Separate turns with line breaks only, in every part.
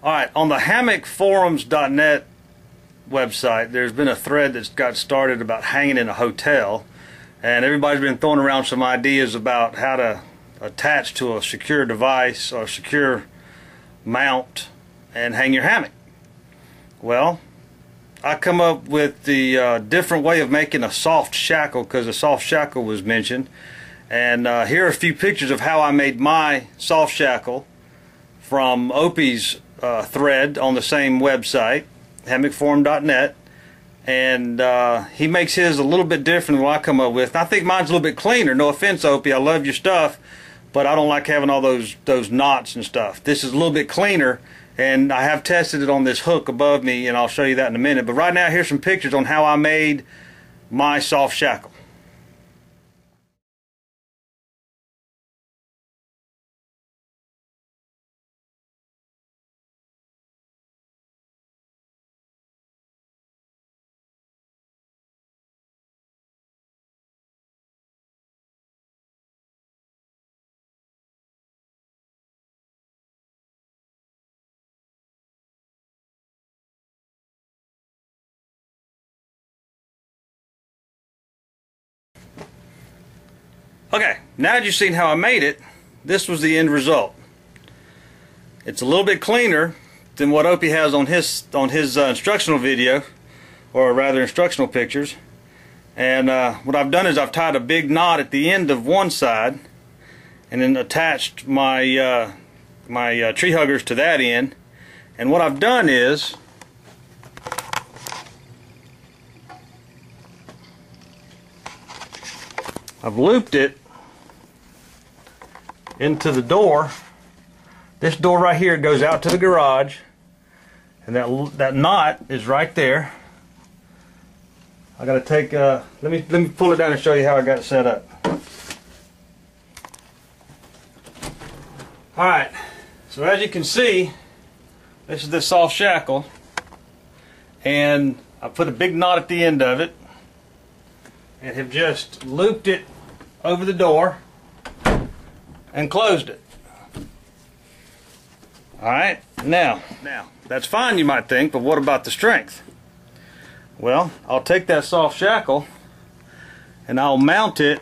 Alright, on the hammockforums.net website, there's been a thread that's got started about hanging in a hotel, and everybody's been throwing around some ideas about how to attach to a secure device or secure mount and hang your hammock. Well, I come up with the different way of making a soft shackle, because a soft shackle was mentioned, and here are a few pictures of how I made my soft shackle from Opie's thread on the same website, hammockforum.net, and he makes his a little bit different than what I come up with. I think mine's a little bit cleaner. No offense, Opie, I love your stuff, but I don't like having all those knots and stuff. This is a little bit cleaner, and I have tested it on this hook above me, and I'll show you that in a minute. But right now, here's some pictures on how I made my soft shackle. Okay, now that you've seen how I made it, this was the end result. It's a little bit cleaner than what Opie has on his instructional video, or rather instructional pictures. And what I've done is I've tied a big knot at the end of one side, and then attached my tree huggers to that end. And what I've done is I've looped it into the door. This door right here goes out to the garage, and that knot is right there. I gotta take let me pull it down and show you how I got it set up. Alright, so as you can see, this is the soft shackle, and I put a big knot at the end of it and have just looped it over the door and closed it. Alright, now that's fine, you might think, but what about the strength? Well, I'll take that soft shackle and I'll mount it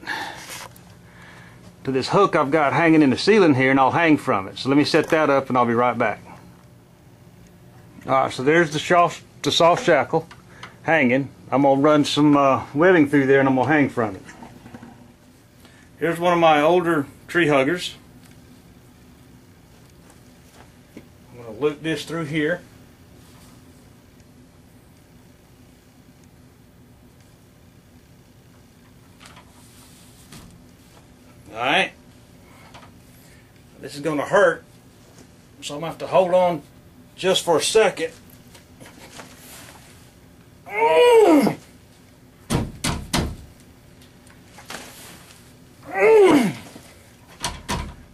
to this hook I've got hanging in the ceiling here, and I'll hang from it. So let me set that up and I'll be right back. Alright, so there's the soft shackle hanging. I'm going to run some webbing through there and I'm going to hang from it. Here's one of my older tree huggers. I'm going to loop this through here. Alright. This is going to hurt, so I'm going to have to hold on just for a second.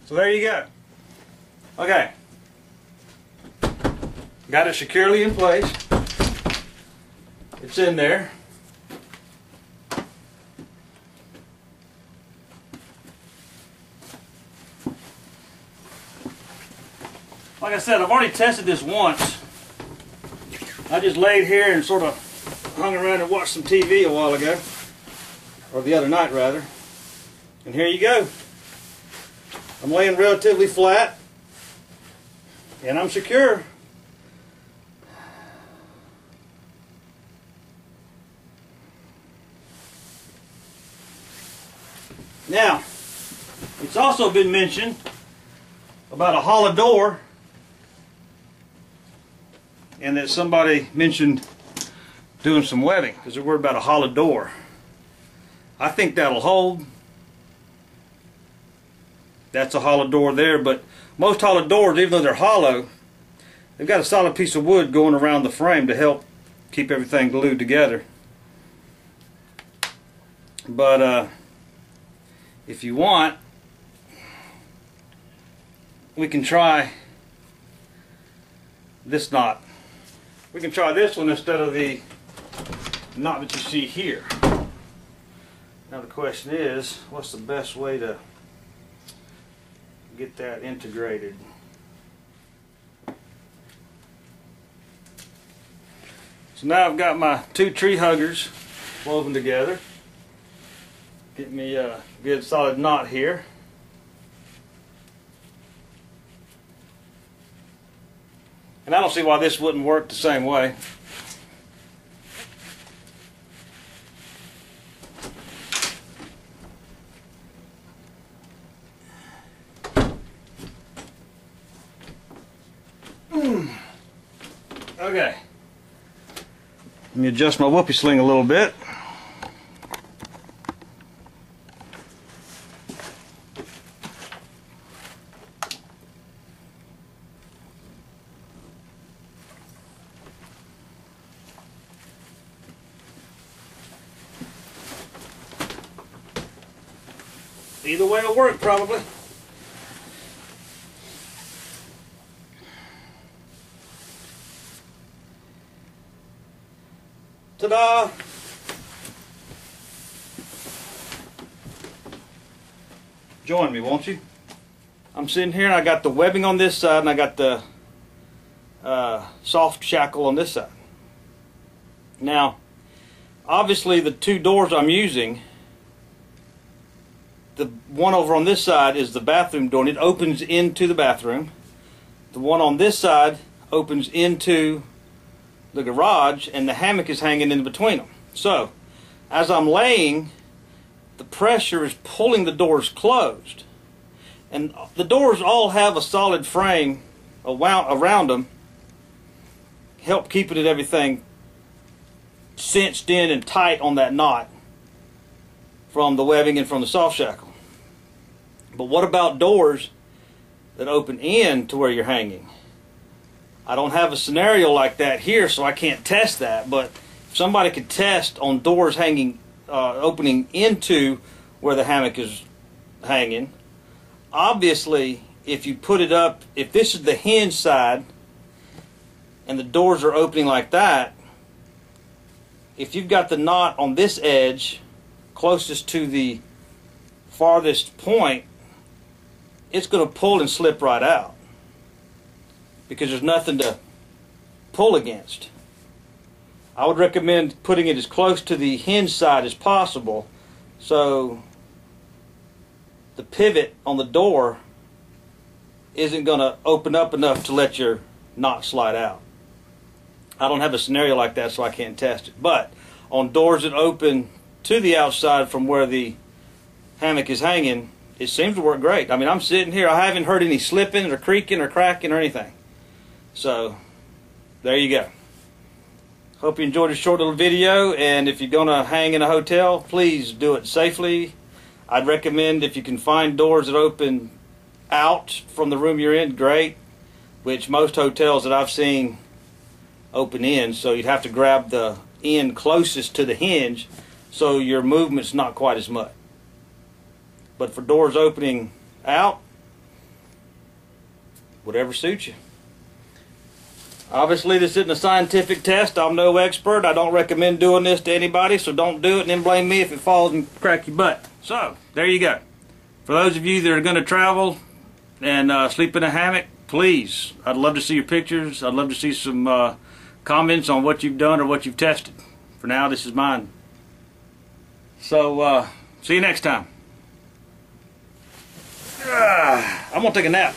So there you go. Okay. Got it securely in place. It's in there. Like I said, I've already tested this once. I just laid here and sort of hung around and watched some TV a while ago, or the other night rather, and here you go. I'm laying relatively flat and I'm secure. Now, it's also been mentioned about a hollow door, and that somebody mentioned doing some webbing because they're worried about a hollow door. I think that'll hold. That's a hollow door there, but most hollow doors, even though they're hollow, they've got a solid piece of wood going around the frame to help keep everything glued together. But if you want, we can try this knot. We can try this one instead of the knot that you see here. Now the question is, what's the best way to get that integrated? So now I've got my 2 tree huggers woven together. Get me a good solid knot here. And I don't see why this wouldn't work the same way. Okay. Let me adjust my whoopee sling a little bit. Either way will work probably. Ta-da! Join me, won't you? I'm sitting here and I got the webbing on this side and I got the soft shackle on this side. Now, obviously the 2 doors I'm using, the one over on this side is the bathroom door and it opens into the bathroom. The one on this side opens into the garage and the hammock is hanging in between them. So as I'm laying, the pressure is pulling the doors closed, and the doors all have a solid frame around them, help keeping it everything cinched in and tight on that knot from the webbing and from the soft shackle. But what about doors that open in to where you're hanging? I don't have a scenario like that here, so I can't test that. But if somebody could test on doors hanging, opening into where the hammock is hanging, obviously, if you put it up, if this is the hinge side and the doors are opening like that, if you've got the knot on this edge closest to the farthest point, it's going to pull and slip right out, because there's nothing to pull against. I would recommend putting it as close to the hinge side as possible so the pivot on the door isn't going to open up enough to let your knot slide out. I don't have a scenario like that, so I can't test it. But on doors that open to the outside from where the hammock is hanging, it seems to work great. I mean, I'm sitting here, I haven't heard any slipping or creaking or cracking or anything. So, there you go. Hope you enjoyed this short little video, and if you're going to hang in a hotel, please do it safely. I'd recommend, if you can find doors that open out from the room you're in, great, which most hotels that I've seen open in, so you'd have to grab the end closest to the hinge so your movement's not quite as much. But for doors opening out, whatever suits you. Obviously, this isn't a scientific test. I'm no expert. I don't recommend doing this to anybody, so don't do it and then blame me if it falls and crack your butt. So, there you go. For those of you that are going to travel and sleep in a hammock, please, I'd love to see your pictures. I'd love to see some comments on what you've done or what you've tested. For now, this is mine. So, see you next time. I'm going to take a nap.